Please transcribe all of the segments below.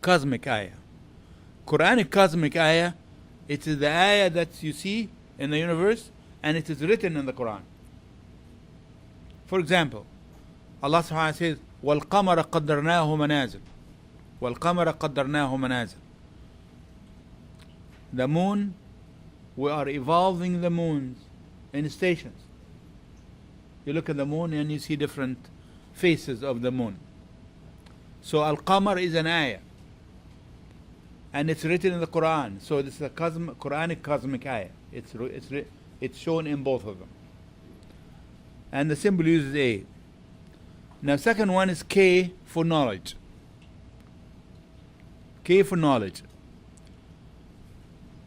cosmic ayah. Quranic cosmic ayah, it is the ayah that you see in the universe and it is written in the Quran. For example, Allah subhanahu wa ta'ala says, وَالْقَمَرَ قَدَّرْنَاهُ مَنَازِلَ وَالْقَمَرَ قَدَّرْنَاهُ مَنَازِلَ. The moon, we are evolving the moons in stations. You look at the moon and you see different faces of the moon. So Al-Qamar is an ayah. And it's written in the Quran. So this is a Quranic cosmic ayah. It's shown in both of them. And the symbol uses A. Now second one is K for knowledge. K for knowledge.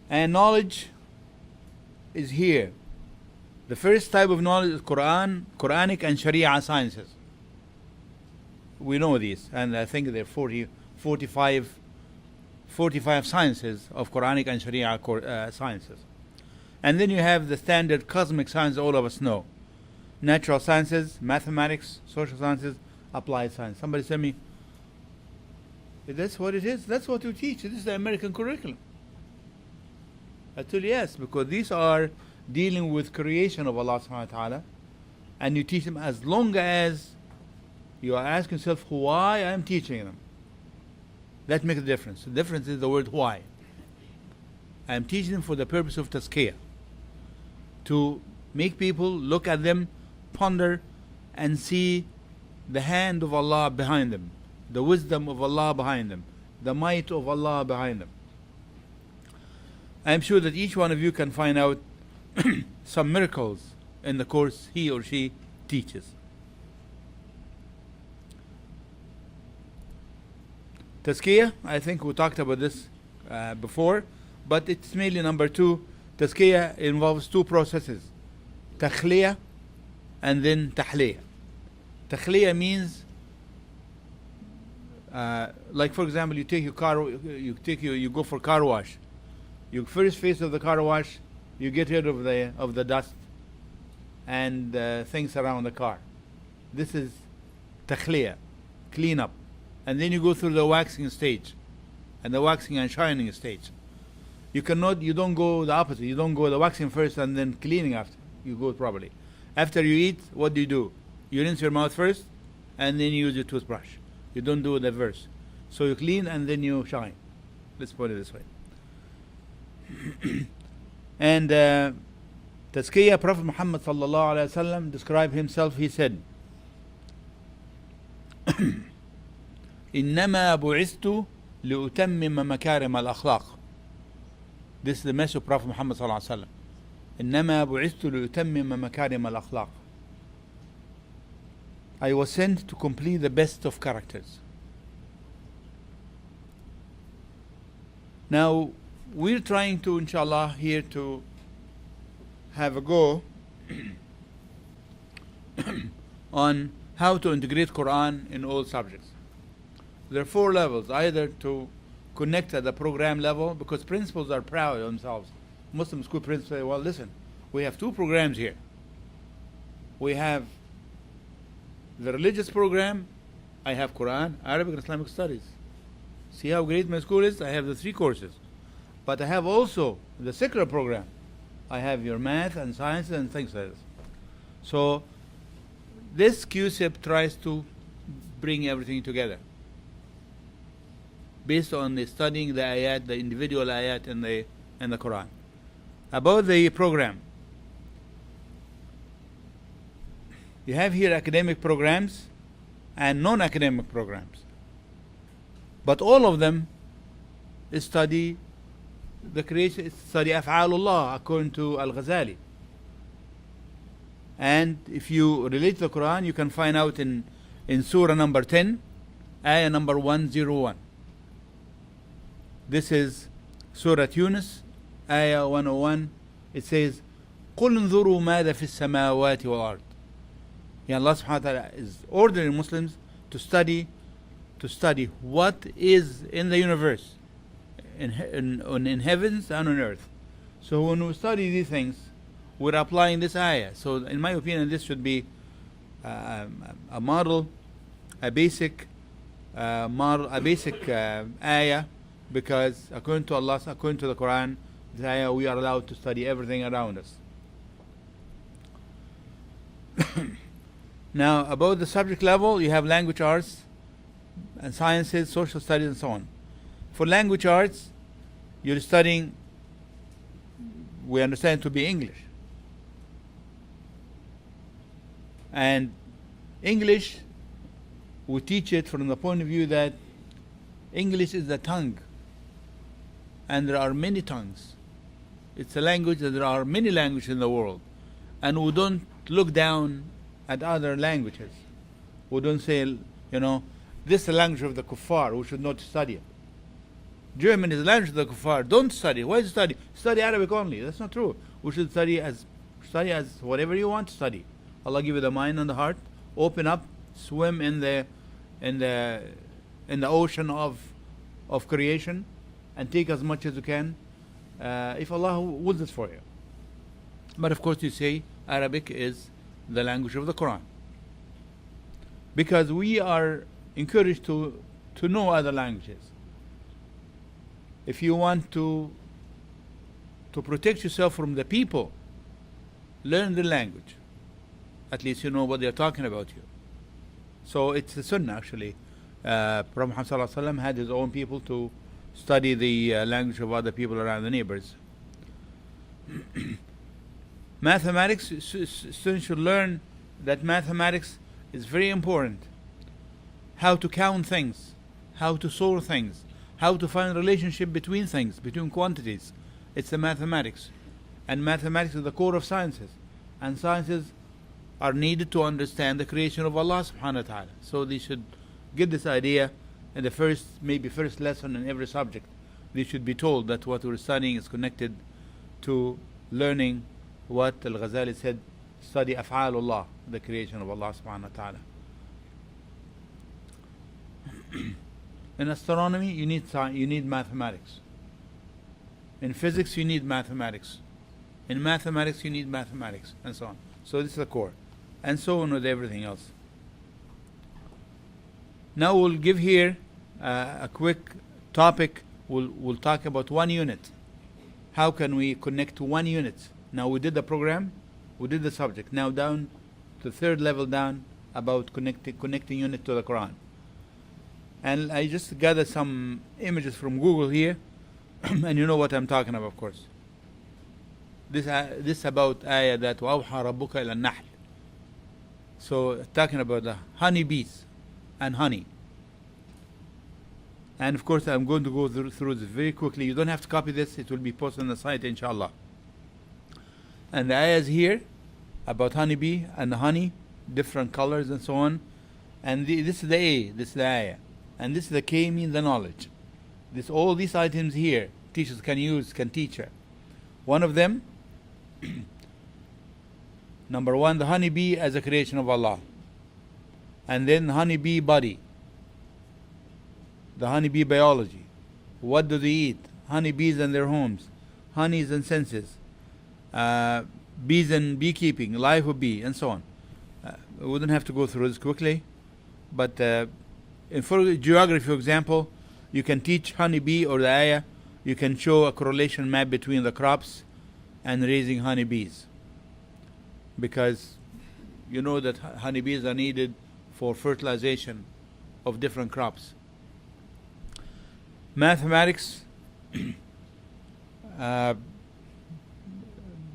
And knowledge is here. The first type of knowledge is Quranic and Sharia sciences. We know these, and I think there are 45 sciences of Quranic and Sharia sciences. And then you have the standard cosmic science all of us know. Natural sciences, mathematics, social sciences, applied science. Somebody said to me, that's what it is. That's what you teach. This is the American curriculum. I tell you yes, because these are dealing with creation of Allah subhanahu wa ta'ala, and you teach them as long as you are asking yourself why I am teaching them. That makes a difference. The difference is the word why. I am teaching them for the purpose of tazkiyah, to make people look at them, ponder, and see the hand of Allah behind them, the wisdom of Allah behind them, the might of Allah behind them. I am sure that each one of you can find out some miracles in the course he or she teaches. Tazkiyah, I think we talked about this before, but it's mainly number two. Tazkiyah involves two processes, takhliyah and then tahliyah. Takhliyah means, like for example, you take your car, you go for car wash. You first phase of the car wash, you get rid of the dust and things around the car. This is takhliyah, clean up. And then you go through the waxing stage and the waxing and shining stage. You don't go the opposite. You don't go the waxing first and then cleaning after. You go properly. After you eat, what do? You rinse your mouth first and then you use your toothbrush. You don't do the reverse. So you clean and then you shine. Let's put it this way. And Tazkiyah, Prophet Muhammad sallallahu alaihi wasallam described himself. He said, إنما بعثت لأتمم مكارم الأخلاق. This is the message of Prophet Muhammad sallallahu alaihi wasallam. إنما بعثت لأتمم مكارم الأخلاق. I was sent to complete the best of characters. Now we're trying to, inshallah, here to have a go on how to integrate Quran in all subjects. There are 4 levels, either to connect at the program level, because principals are proud of themselves. Muslim school principals say, well, listen, we have 2 programs here. We have the religious program, I have Quran, Arabic and Islamic studies. See how great my school is? I have the 3 courses. But I have also the secular program. I have your math and sciences and things like this. So this Q-Cip tries to bring everything together based on the studying the ayat, the individual ayat in the Quran. About the program, you have here academic programs and non-academic programs, but all of them study the creation, study Af'alullah according to Al-Ghazali. And if you relate to the Quran, you can find out in Surah number 10, ayah number 101. This is Surah Yunus, ayah 101. It says, قُلْ انظُرُوا مَاذَا فِي السَّمَاوَاتِ وَالْأَرْضِ. Yeah, Allah subhanahu wa ta'ala is ordering Muslims to study what is in the universe, in heavens and on earth. So when we study these things, we're applying this ayah. So in my opinion, this should be a model, a basic model, a basic ayah, because according to Allah, according to the Quran, this ayah, we are allowed to study everything around us. Now, about the subject level, you have language arts and sciences, social studies, and so on. For language arts, you're studying, we understand to be English. And English, we teach it from the point of view that English is the tongue, and there are many tongues. It's a language that there are many languages in the world, and we don't look down at other languages. We don't say, this is the language of the kuffar, we should not study it. German is the language of the kuffar, don't study. Why study? Study Arabic only. That's not true. We should study as whatever you want to study. Allah give you the mind and the heart. Open up, swim in the ocean of creation, and take as much as you can, if Allah wills it for you. But of course, you say Arabic is the language of the Quran, because we are encouraged to know other languages. If you want to protect yourself from the people, learn the language. At least you know what they're talking about you. So it's a sunnah, actually. Prophet Muhammad ﷺ had his own people to study the language of other people around the neighbors. Mathematics, students should learn that mathematics is very important. How to count things, how to solve things, how to find relationship between things, between quantities. It's the mathematics. And mathematics is the core of sciences. And sciences are needed to understand the creation of Allah subhanahu wa ta'ala. So they should get this idea in the first lesson in every subject. They should be told that what we're studying is connected to learning what Al-Ghazali said, study af'alullah, the creation of Allah subhanahu wa ta'ala. In astronomy, you need mathematics. In physics, you need mathematics. In mathematics, you need mathematics, and so on. So this is the core. And so on with everything else. Now we'll give here a quick topic. We'll talk about 1 unit. How can we connect to 1 unit? Now we did the program, we did the subject. Now down to the 3rd level down about connecting unit to the Quran. And I just gathered some images from Google here, and you know what I'm talking about, of course. This about ayah that وَأَوْحَى رَبُّكَ إِلَى النَّحْلِ. So talking about the honeybees and honey. And of course I'm going to go through this very quickly. You don't have to copy this, it will be posted on the site inshallah. And the ayahs here about honeybee and the honey, different colors and so on. And this is the A, this is the ayah. And this is the K, means the knowledge. All these items here, teachers can teach her. One of them, number 1, the honeybee as a creation of Allah. And then honeybee body, the honeybee biology. What do they eat? Honeybees and their homes, honeys and senses, bees and beekeeping, life of bee, and so on. We wouldn't have to go through this quickly, but for geography, for example, you can teach honeybee or the ayah. You can show a correlation map between the crops and raising honeybees, because you know that honeybees are needed for fertilization of different crops. Mathematics, there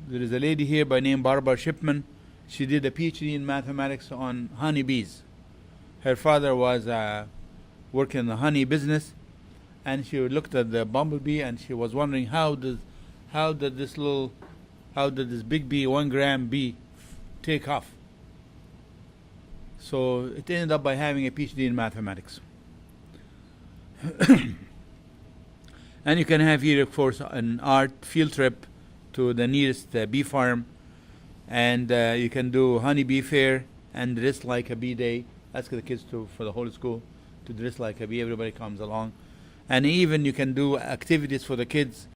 is a lady here by name Barbara Shipman. She did a PhD in mathematics on honeybees. Her father was working in the honey business, and she looked at the bumblebee and she was wondering how did this big bee, 1 gram bee, take off. So it ended up by having a PhD in mathematics. And you can have here, of course, an art field trip to the nearest bee farm, and you can do honeybee fair and dress like a bee day. Ask the kids for the whole school to dress like a bee. Everybody comes along. And even you can do activities for the kids